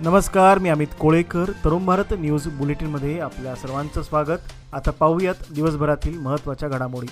नमस्कार, मी अमित कोळेकर. तरुण भारत न्यूज बुलेटिनमध्ये आपल्या सर्वांचं स्वागत. आता पाहूयात दिवसभरातील महत्त्वाच्या घडामोडी.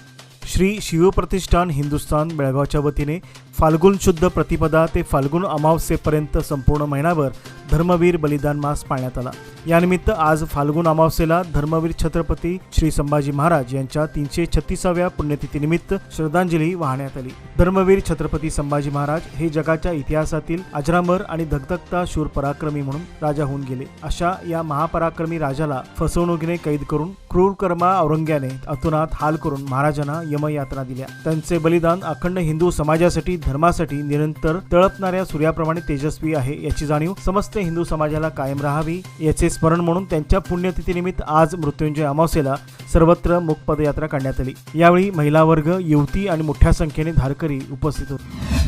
श्री शिवप्रतिष्ठान हिंदुस्थान बेळगावच्या वतीने फाल्गुन शुद्ध प्रतिपदा ते फाल्गुन अमावस्येपर्यंत संपूर्ण महिनाभर धर्मवीर बलिदान मास पाळण्यात आला. यानिमित्त आज फाल्गुन अमावस्येला धर्मवीर छत्रपती श्री संभाजी महाराज यांच्या 336व्या पुण्यतिथीनिमित्त श्रद्धांजली वाहण्यात आली. धर्मवीर छत्रपती संभाजी महाराज हे जगाच्या इतिहासातील अजरामर आणि धगधगता शूर पराक्रमी म्हणून राजा होऊन गेले. अशा या महापराक्रमी राजाला फसवणुकीने कैद करून क्रूरकर्मा औरंग्याने अतोनात हाल करून महाराजांना यमयातना दिल्या. त्यांचे बलिदान अखंड हिंदू समाजासाठी, धर्मासाठी निरंतर तळपणाऱ्या सूर्याप्रमाणे तेजस्वी आहे याची जाणीव समस्त हिंदू समाजाला कायम राहावी याचे स्मरण म्हणून त्यांच्या पुण्यतिथीनिमित्त आज मृत्युंजय अमावस्येला सर्वत्र मूक पदयात्रा काढण्यात आली. यावेळी महिला वर्ग, युवती आणि मोठ्या संख्येने धारकरी उपस्थित होते.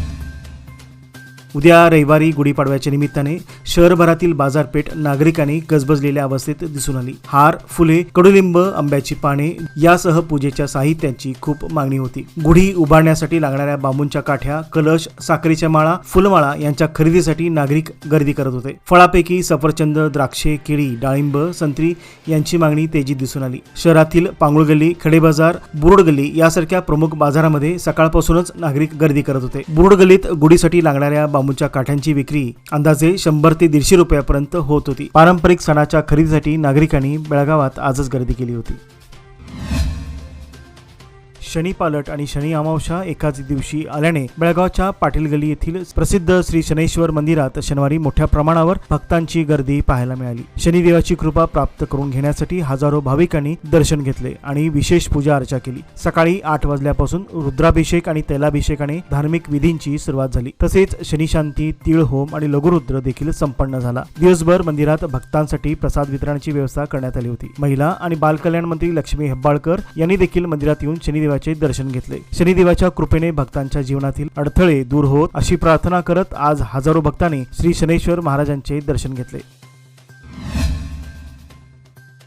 उद्या रविवारी गुढीपाडव्याच्या निमित्ताने शहरभरातील बाजारपेठ नागरिकांनी गजबजलेल्या अवस्थेत दिसून आली. हार, फुले, कडुलिंब, आंब्याची पाने यासह पूजेच्या साहित्याची खूप मागणी होती. गुढी उभारण्यासाठी लागणाऱ्या बांबूंच्या काठ्या, कलश, साखरेच्या माळा, फुलमाळा यांच्या खरेदीसाठी नागरिक गर्दी करत होते. फळापैकी सफरचंद, द्राक्षे, केळी, डाळिंब, संत्री यांची मागणी तेजीत दिसून आली. शहरातील पांगुळ गल्ली, खडे बाजार, बुरुड गल्ली यासारख्या प्रमुख बाजारामध्ये सकाळपासूनच नागरिक गर्दी करत होते. बुरुड गल्लीत गुढीसाठी लागणाऱ्या बांबूच्या काठ्यांची विक्री अंदाजे 100 ते 150 रुपयापर्यंत होत होती. पारंपरिक सणाच्या खरेदीसाठी नागरिकांनी बेळगावात आजच गर्दी केली होती. शनी पालट आणि शनी अमावस्या एकाच दिवशी आल्याने बेळगावच्या पाटील गल्ली येथील प्रसिद्ध श्री शनैश्वर मंदिरात शनिवारी मोठ्या प्रमाणावर भक्तांची गर्दी पाहायला मिळाली. शनिदेवाची कृपा प्राप्त करून घेण्यासाठी हजारो भाविकांनी दर्शन घेतले आणि विशेष पूजा अर्चा केली. सकाळी 8 वाजल्यापासून रुद्राभिषेक आणि तैलाभिषेकाने धार्मिक विधींची सुरुवात झाली. तसेच शनिशांती, तीळ होम आणि लघुरुद्र देखील संपन्न झाला. दिवसभर मंदिरात भक्तांसाठी प्रसाद वितरणाची व्यवस्था करण्यात आली होती. महिला आणि बालकल्याण मंत्री लक्ष्मी हेब्बाळकर यांनी देखील मंदिरात येऊन शनिदेवाचे दर्शन घेतले. शनिदेवाच्या कृपेने भक्तांच्या जीवनातील अडथळे दूर होत अशी प्रार्थना करत आज हजारो भक्तांनी श्री शनैश्वर महाराजांचे दर्शन घेतले.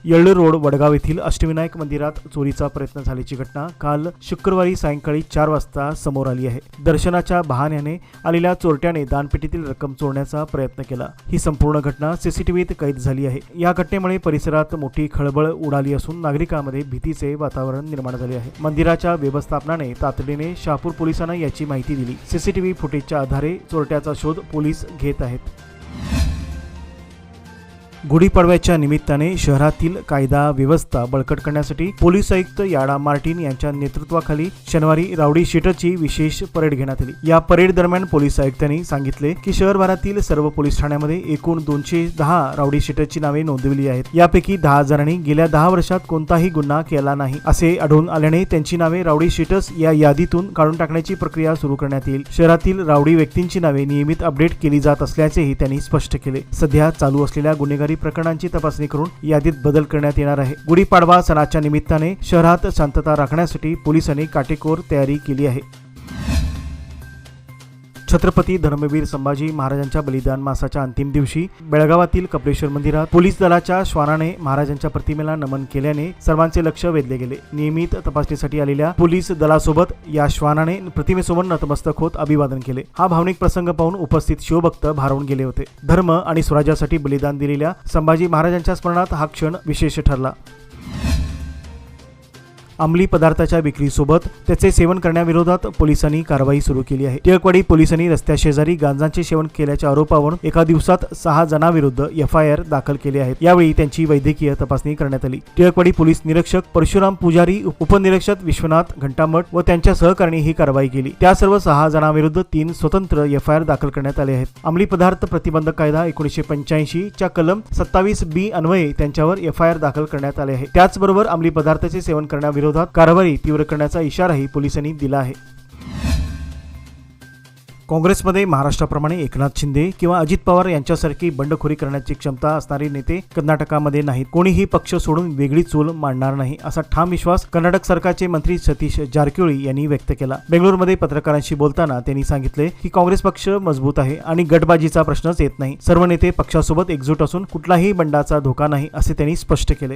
येळ्ळूर रोड वडगाव येथील अष्टविनायक मंदिरात चोरीचा प्रयत्न झाल्याची घटना काल शुक्रवारी सायंकाळी 4 वाजता समोर आली आहे. दर्शनाच्या बहाण्याने आलेल्या चोरट्याने दानपेटीतील रक्कम चोरण्याचा प्रयत्न केला. ही संपूर्ण घटना सीसीटीव्हीत कैद झाली आहे. या घटनेमुळे परिसरात मोठी खळबळ उडाली असून नागरिकांमध्ये भीतीचे वातावरण निर्माण झाले आहे. मंदिराच्या व्यवस्थापनाने तातडीने शहापूर पोलिसांना याची माहिती दिली. सीसीटीव्ही फुटेजच्या आधारे चोरट्याचा शोध पोलीस घेत आहेत. गुढीपाडव्याच्या निमित्ताने शहरातील कायदा व्यवस्था बळकट करण्यासाठी पोलीस आयुक्त याडा मार्टिन यांच्या नेतृत्वाखाली शनिवारी राउडी शीटरची विशेष परेड घेण्यात आली. या परेड दरम्यान पोलीस आयुक्तांनी सांगितले की शहरभरातील सर्व पोलीस ठाण्यामध्ये एकूण 210 राउडी शीटरची नावे नोंदवली आहेत. यापैकी 10 जणांनी गेल्या 10 वर्षात कोणताही गुन्हा केला नाही असे आढळून आल्याने त्यांची नावे राउडी शीटर्स या यादीतून काढून टाकण्याची प्रक्रिया सुरू करण्यात येईल. शहरातील राउडी व्यक्तींची नावे नियमित अपडेट केली जात असल्याचेही त्यांनी स्पष्ट केले. सध्या चालू असलेल्या गुन्हेगारी प्रकरणांची तपासणी करून यादीत बदल करण्यात येणार आहे. गुढीपाडवा सणाच्या निमित्ताने शहरात शांतता राखण्यासाठी पोलिसांनी काटेकोर तयारी केली आहे. छत्रपती धर्मवीर संभाजी महाराजांच्या बलिदान मासाच्या अंतिम दिवशी बेळगावातील कपिलेश्वर मंदिरात पोलीस दलाच्या श्वानाने महाराजांच्या प्रतिमेला नमन केल्याने सर्वांचे लक्ष वेधले गेले. नियमित तपासणीसाठी आलेल्या पोलीस दलासोबत या श्वानाने प्रतिमेसमोर नतमस्तक होत अभिवादन केले. हा भावनिक प्रसंग पाहून उपस्थित शिवभक्त भारावून गेले होते. धर्म आणि स्वराज्यासाठी बलिदान दिलेल्या संभाजी महाराजांच्या स्मरणात हा क्षण विशेष ठरला. अंमली पदार्थाच्या विक्रीसोबत त्याचे सेवन करण्याविरोधात पोलिसांनी कारवाई सुरू केली आहे. टिळकवाडी पोलिसांनी रस्त्याशेजारी गांजाचे सेवन केल्याच्या आरोपावरून एका दिवसात 6 जणांविरुद्ध FIR दाखल केले आहेत. यावेळी त्यांची वैद्यकीय तपासणी करण्यात आली. टिळकवाडी पोलीस निरीक्षक परशुराम पुजारी, उपनिरीक्षक विश्वनाथ घंटामठ व त्यांच्या सहकाऱ्यांनी ही कारवाई केली. त्या सर्व 6 जणांविरुद्ध 3 स्वतंत्र FIR दाखल करण्यात आले आहेत. अंमली पदार्थ प्रतिबंधक कायदा 1985 च्या कलम 27B अन्वये त्यांच्यावर FIR दाखल करण्यात आले आहे. त्याचबरोबर अंमली पदार्थाचे सेवन करण्याविरोधात कारवाई तीव्र करण्याचा इशाराही पोलिसांनी दिला आहे. काँग्रेसमध्ये महाराष्ट्राप्रमाणे एकनाथ शिंदे किंवा अजित पवार यांच्यासारखी बंडखोरी करण्याची क्षमता असणारे नेते कर्नाटकामध्ये नाहीत. कोणीही पक्ष सोडून वेगळी चूल मांडणार नाही असा ठाम विश्वास कर्नाटक सरकारचे मंत्री सतीश जारकिहोळी यांनी व्यक्त केला. बेंगळुरूमध्ये पत्रकारांशी बोलताना त्यांनी सांगितले की काँग्रेस पक्ष मजबूत आहे आणि गटबाजीचा प्रश्नच येत नाही. सर्व नेते पक्षासोबत एकजूट असून कुठलाही बंडाचा धोका नाही असे त्यांनी स्पष्ट केले.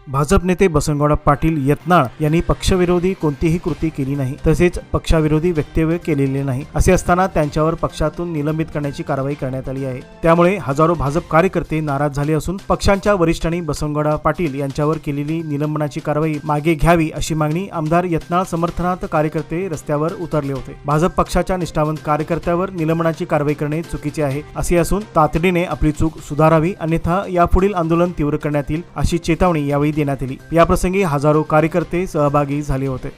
भाजप नेते बसनगौडा पाटील यत्नाळ यांनी पक्षविरोधी कोणतीही कृती केली नाही, तसेच पक्षाविरोधी वक्तव्य केलेले नाही असे असताना त्यांच्यावर पक्षातून निलंबित करण्याची कारवाई करण्यात आली आहे। त्यामुळे हजारो भाजप कार्यकर्ते नाराज झाले असून पक्षांच्या वरिष्ठांनी बसनगौडा पाटील यांच्यावर केलेली निलंबनाची कारवाई मागे घ्यावी अशी मागणी आमदार यत्नाळ समर्थनार्थ कार्यकर्ते रस्त्यावर उतरले होते। भाजप पक्षाच्या निष्ठावंत कार्यकर्त्यावर निलंबनाची कारवाई करणे चुकीचे आहे असे असून तातडीने आपली चूक सुधारावी, अन्यथा यापुढील आंदोलन तीव्र करण्यात येईल अशी चेतावणी यावेळी देण्यात आली। याप्रसंगी हजारो कार्यकर्ते सहभागी झाले होते।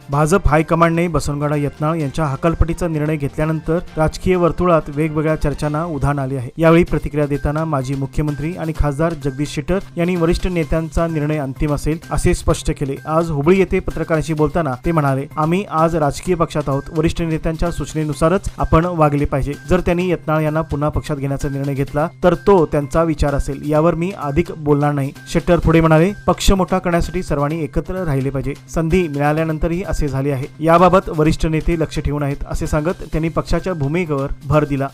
भाजप हायकमांडने बसनगौडा यत्नाळ यांच्या हकालपट्टीचा निर्णय घेतल्यानंतर राजकीय वर्तुळात वेगवेगळ्या चर्चांना उधाण आले आहे। यावेळी प्रतिक्रिया देताना माजी मुख्यमंत्री आणि खासदार जगदीश शेट्टर यांनी वरिष्ठ नेत्यांचा निर्णय अंतिम असेल असे स्पष्ट केले। आज हुबळी येथे पत्रकारांशी बोलताना ते म्हणाले, आम्ही आज राजकीय पक्षात आहोत, वरिष्ठ नेत्यांच्या सूचनेनुसारच आपण वागले पाहिजे। जर त्यांनी यत्नाळ यांना पुन्हा पक्षात घेण्याचा निर्णय घेतला तर तो त्यांचा विचार असेल, यावर मी अधिक बोलणार नाही। शेट्टर पुढे म्हणाले, पक्ष मोठा करण्यासाठी सर्वांनी एकत्र राहिले पाहिजे, संधी मिळाल्यानंतरही असे झाले आहे, याबाबत वरिष्ठ नेते लक्ष ठेवून आहेत असे सांगत त्यांनी पक्षाच्या भूमिकेवर भर दिला।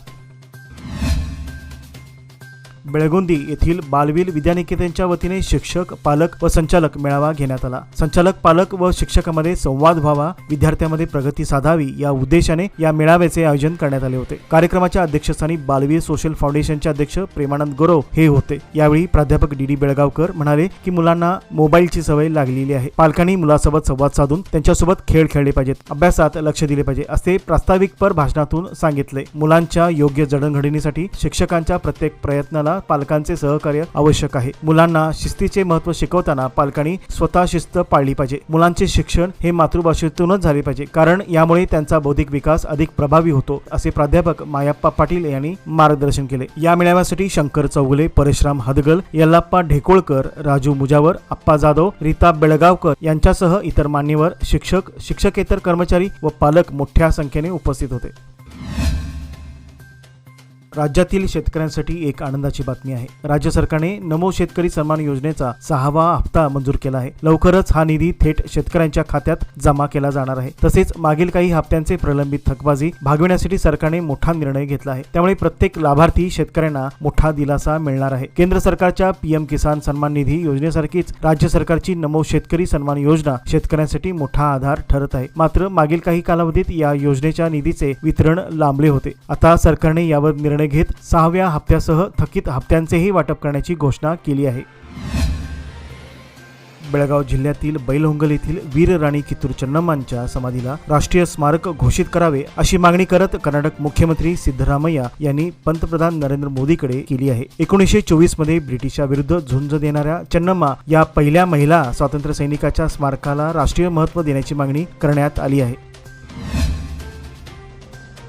बेळगोंदी येथील बालवीर विद्यानिकेतनच्या वतीने शिक्षक, पालक व संचालक मेळावा घेण्यात आला। संचालक, पालक व शिक्षकांमध्ये संवाद व्हावा, विद्यार्थ्यांमध्ये प्रगती साधावी या उद्देशाने या मेळाव्याचे आयोजन करण्यात आले होते। कार्यक्रमाच्या अध्यक्षस्थानी बालवीर सोशल फाउंडेशनचे अध्यक्ष प्रेमानंद गौरव हे होते। यावेळी प्राध्यापक डी बेळगावकर म्हणाले की मुलांना मोबाईलची सवय लागलेली आहे, पालकांनी मुलासोबत संवाद साधून त्यांच्यासोबत खेळ खेळले पाहिजेत, अभ्यासात लक्ष दिले पाहिजे असे प्रास्ताविकपर भाषणातून सांगितले। मुलांच्या योग्य जडणघडणीसाठी शिक्षकांच्या प्रत्येक प्रयत्नाला पालकांचे सहकार्य आवश्यक आहे। मुलांना शिस्तीचे महत्त्व शिकवताना पालकांनी स्वतः शिस्त पाळली पाहिजे। मुलांचे शिक्षण हे मातृभाषेतूनच झाले पाहिजे, कारण यामुळे त्यांचा बौद्धिक विकास अधिक प्रभावी होतो असे प्राध्यापक मायप्पा पाटील यांनी मार्गदर्शन केले। या मेळाव्यासाठी शंकर चौगुले, परशुराम हदगल, यल्लाप्पा ढेकोळकर, राजू मुजावर, अप्पा जाधव, रीता बेळगावकर यांच्यासह इतर मान्यवर, शिक्षक, शिक्षकेतर कर्मचारी व पालक मोठ्या संख्येने उपस्थित होते। राज्यातील शेतकऱ्यांसाठी एक आनंदाची बातमी आहे। राज्य सरकारने नमो शेतकरी सन्मान योजनेचा 6वा हप्ता मंजूर केला आहे। लवकरच हा निधी थेट शेतकऱ्यांच्या खात्यात जमा केला जाणार आहे। तसेच मागील काही हप्त्यांचे प्रलंबित थकबाजी भागविण्यासाठी सरकारने मोठा निर्णय घेतला आहे। त्यामुळे प्रत्येक लाभार्थी शेतकऱ्यांना मोठा दिलासा मिळणार आहे। केंद्र सरकारच्या पीएम किसान सन्मान निधी योजनेसारखीच राज्य सरकारची नमो शेतकरी सन्मान योजना शेतकऱ्यांसाठी मोठा आधार ठरत आहे। मात्र मागील काही कालावधीत या योजनेच्या निधीचे वितरण लांबले होते। आता सरकारने यावर निर्णय घेत 6व्या हप्त्यासह थकीत हप्त्यांचेही वाटप करण्याची घोषणा केली आहे। बेळगाव जिल्ह्यातील बैलहोंगल येथील वीर राणी कित्तूर चेन्नम्मांच्या समाधीला राष्ट्रीय स्मारक घोषित करावे अशी मागणी करत कर्नाटक मुख्यमंत्री सिद्धरामय्या यांनी पंतप्रधान नरेंद्र मोदीकडे केली आहे। 1924 मध्ये ब्रिटिशांविरुद्ध झुंज देणाऱ्या चेन्नम्मा या पहिल्या महिला स्वातंत्र्य सैनिकाच्या स्मारकाला राष्ट्रीय महत्त्व देण्याची मागणी करण्यात आली आहे।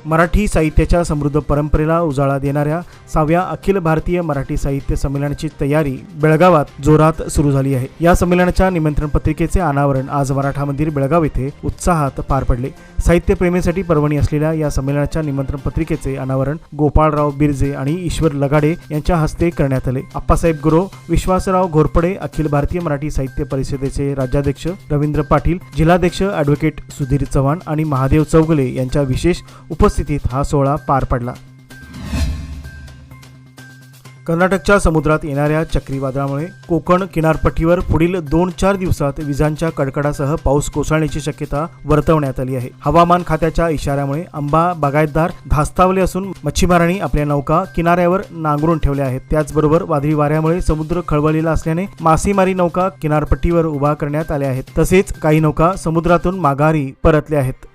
मराठी साहित्याच्या समृद्ध परंपरेला उजाळा देणाऱ्या 6व्या अखिल भारतीय मराठी साहित्य संमेलनाची तयारी बेळगावात जोरात सुरू झाली आहे। या संमेलनाच्या निमंत्रण पत्रिकेचे अनावरण आज मराठा मंदिर बेळगाव येथे उत्साहात पार पडले। साहित्य प्रेमीसाठी पर्वणी असलेल्या या संमेलनाच्या निमंत्रण पत्रिकेचे अनावरण गोपाळराव बिरजे आणि ईश्वर लगाडे यांच्या हस्ते करण्यात आले। आप्पासाहेब गुरव, विश्वासराव घोरपडे, अखिल भारतीय मराठी साहित्य परिषदेचे राज्याध्यक्ष रवींद्र पाटील, जिल्हाध्यक्ष ॲडव्होकेट सुधीर चव्हाण आणि महादेव चौगुले यांच्या विशेष उपस्थितीत हा सोहळा पार पडला। कर्नाटकच्या समुद्रात येणाऱ्या चक्रीवादळामुळे कोकण किनारपट्टीवर पुढील 2-4 दिवसात विजांच्या कडकडासह पाऊस कोसळण्याची शक्यता वर्तवण्यात आली आहे। हवामान खात्याच्या इशाऱ्यामुळे आंबा बागायतदार धास्तावले असून मच्छीमारांनी आपल्या नौका किनाऱ्यावर नांगरून ठेवल्या आहेत। त्याचबरोबर वादळी वाऱ्यामुळे समुद्र खळबळलेला असल्याने मासेमारी नौका किनारपट्टीवर उभा करण्यात आल्या आहेत। तसेच काही नौका समुद्रातून माघारी परतल्या आहेत।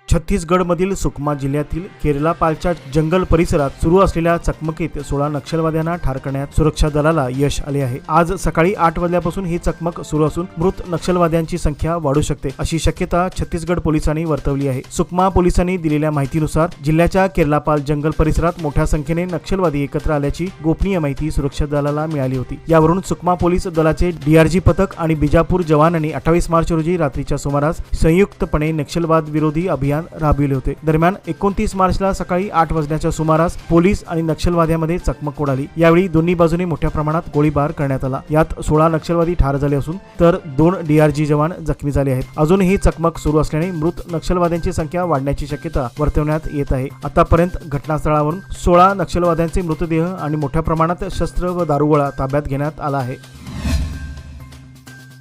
छत्तीसगडमधील सुकमा जिल्ह्यातील केरलापालच्या जंगल परिसरात सुरू असलेल्या चकमकीत 16 नक्षलवाद्यांना ठार करण्यात सुरक्षा दलाला यश आले आहे। आज सकाळी 8 वाजल्यापासून ही चकमक सुरू असून मृत नक्षलवाद्यांची संख्या वाढू शकते अशी शक्यता छत्तीसगड पोलिसांनी वर्तवली आहे। सुकमा पोलिसांनी दिलेल्या माहितीनुसार जिल्ह्याच्या केरलापाल जंगल परिसरात मोठ्या संख्येने नक्षलवादी एकत्र आल्याची गोपनीय माहिती सुरक्षा दलाला मिळाली होती। यावरून सुकमा पोलीस दलाचे डीआरजी पथक आणि बिजापूर जवानांनी 28 मार्च रोजी रात्रीच्या सुमारास संयुक्तपणे नक्षलवाद विरोधी अभियान अभियान राबविले होते। दरम्यान 29 मार्चला सकाळी 8 वाजण्याच्या सुमारास पोलीस आणि नक्षलवाद्यांमध्ये चकमक उडाली। यावेळी दोन्ही बाजूने मोठ्या प्रमाणात गोळीबार करण्यात आला। यात 16 नक्षलवादी ठार झाले असून तर 2 DRG जवान जखमी झाले आहेत। अजूनही चकमक सुरू असल्याने मृत नक्षलवाद्यांची संख्या वाढण्याची शक्यता वर्तवण्यात येत आहे। आतापर्यंत घटनास्थळावरून 16 नक्षलवाद्यांचे मृतदेह आणि मोठ्या प्रमाणात शस्त्र व दारुगोळा ताब्यात घेण्यात आला आहे।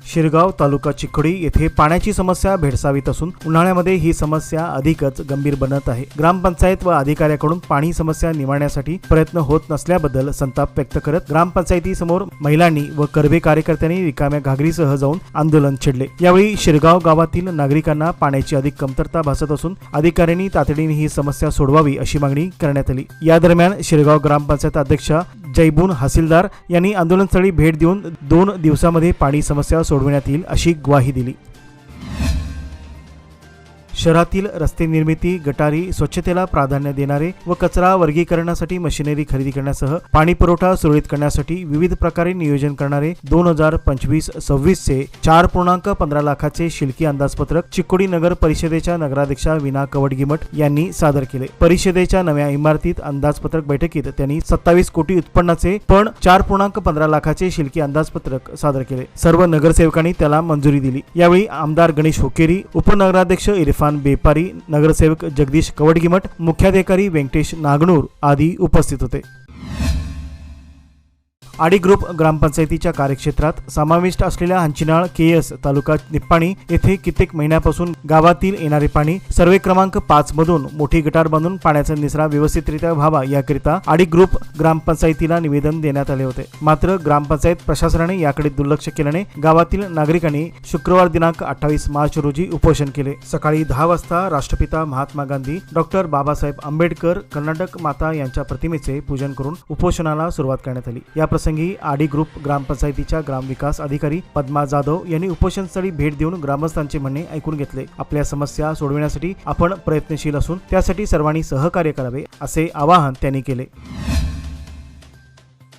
शिरगाव तालुका चिखोडी येथे पाण्याची समस्या भेडसावीत असून उन्हाळ्यामध्ये ही समस्या अधिकच गंभीर बनत आहे। ग्रामपंचायत व अधिकाऱ्याकडून पाणी समस्या निवारण्यासाठी प्रयत्न होत नसल्याबद्दल संताप व्यक्त करत ग्रामपंचायतीसमोर महिलांनी व कर्वे कार्यकर्त्यांनी रिकाम्या घागरीसह जाऊन आंदोलन छेडले। यावेळी शिरगाव गावातील नागरिकांना पाण्याची अधिक कमतरता भासत असून अधिकाऱ्यांनी तातडीने ही समस्या सोडवावी अशी मागणी करण्यात आली। या दरम्यान शिरगाव ग्रामपंचायत अध्यक्षा जैबून हसीलदार यांनी आंदोलनस्थळी भेट देऊन 2 दिवसांमध्ये पाणी समस्या सोडविण्यात येईल अशी ग्वाही दिली। शहरातील रस्ते निर्मिती, गटारी, स्वच्छतेला प्राधान्य देणारे व कचरा वर्गीकरणासाठी मशिनरी खरेदी करण्यासह पाणी पुरवठा सुरळीत करण्यासाठी विविध प्रकारे नियोजन करणारे 2025-26 चे 4.15 लाखाचे शिल्की अंदाजपत्रक चिखोडी नगर परिषदेच्या नगराध्यक्षा विना कवडगिमठ यांनी सादर केले। परिषदेच्या नव्या इमारतीत अंदाजपत्रक बैठकीत त्यांनी 27 कोटी उत्पन्नाचे पण 4.15 लाखाचे शिल्की अंदाजपत्रक सादर केले। सर्व नगरसेवकांनी त्याला मंजुरी दिली। यावेळी आमदार गणेश होकेरी, उपनगराध्यक्ष इरफान बेपारी, नगरसेवक जगदीश कवडगिमठ, मुख्याधिकारी व्यंकटेश नागनूर आदी उपस्थित होते। आडी ग्रुप ग्रामपंचायतीच्या कार्यक्षेत्रात समाविष्ट असलेल्या हंचिनाळ केएस तालुका निप्पाणी येथे कित्येक महिन्यापासून गावातील येणारे पाणी सर्वे क्रमांक 5 मधून मोठी गटार बांधून पाण्याचा निचरा व्यवस्थितरित्या व्हावा याकरिता आडी ग्रुप ग्रामपंचायतीला निवेदन देण्यात आले होते। मात्र ग्रामपंचायत प्रशासनाने याकडे दुर्लक्ष केल्याने गावातील नागरिकांनी शुक्रवार दिनांक 28 मार्च रोजी उपोषण केले। सकाळी 10 वाजता राष्ट्रपिता महात्मा गांधी, डॉक्टर बाबासाहेब आंबेडकर, कर्नाटक माता यांच्या प्रतिमेचे पूजन करून उपोषणाला सुरुवात करण्यात आली। या प्रसंगी आडी ग्रुप ग्रामपंचायतीच्या ग्रामविकास अधिकारी पद्मा जाधव यांनी उपोषणस्थळी भेट देऊन ग्रामस्थांचे म्हणणे ऐकून घेतले। आपल्या समस्या सोडविण्यासाठी आपण प्रयत्नशील असून त्यासाठी सर्वांनी सहकार्य करावे असे आवाहन त्यांनी केले।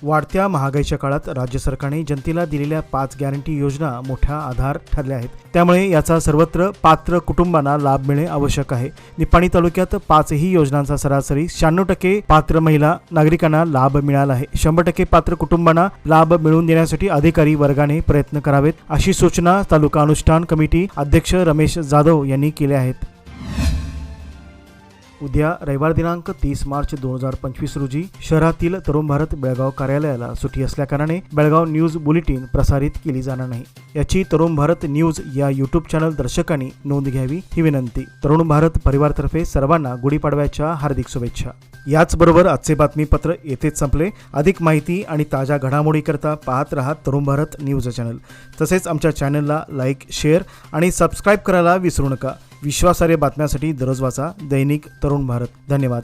वाढत्या महागाईच्या काळात राज्य सरकारने जनतेला दिलेल्या 5 गॅरंटी योजना मोठा आधार ठरल्या आहेत। त्यामुळे याचा सर्वत्र पात्र कुटुंबांना लाभ मिळणे आवश्यक आहे। निप्पाणी तालुक्यात 5ही योजनांचा सरासरी 96% पात्र महिला नागरिकांना लाभ मिळाला आहे। 100% पात्र कुटुंबांना लाभ मिळवून देण्यासाठी अधिकारी वर्गाने प्रयत्न करावेत अशी सूचना तालुका अनुष्ठान कमिटी अध्यक्ष रमेश जाधव यांनी केल्या आहेत। उद्या रविवार दिनांक 30 मार्च 2025 रोजी शहरातील तरुण भारत बेळगाव कार्यालयाला सुट्टी असल्याकारणाने बेळगाव न्यूज बुलेटिन प्रसारित केली जाणार नाही। याची तरुण भारत न्यूज या यूट्यूब चॅनल दर्शकांनी नोंद घ्यावी ही विनंती। तरुण भारत परिवारतर्फे सर्वांना गुढीपाडव्याच्या हार्दिक शुभेच्छा। याचबरोबर आजचे बातमीपत्र येथेच संपले। अधिक माहिती आणि ताज्या घडामोडीकरता पाहत रहा तरुण भारत न्यूज चॅनल। तसेच आमच्या चॅनलला लाईक, शेअर आणि सबस्क्राईब करायला विसरू नका। विश्वासार्ह बातम्यांसाठी दररोज वाचा दैनिक तरुण भारत। धन्यवाद।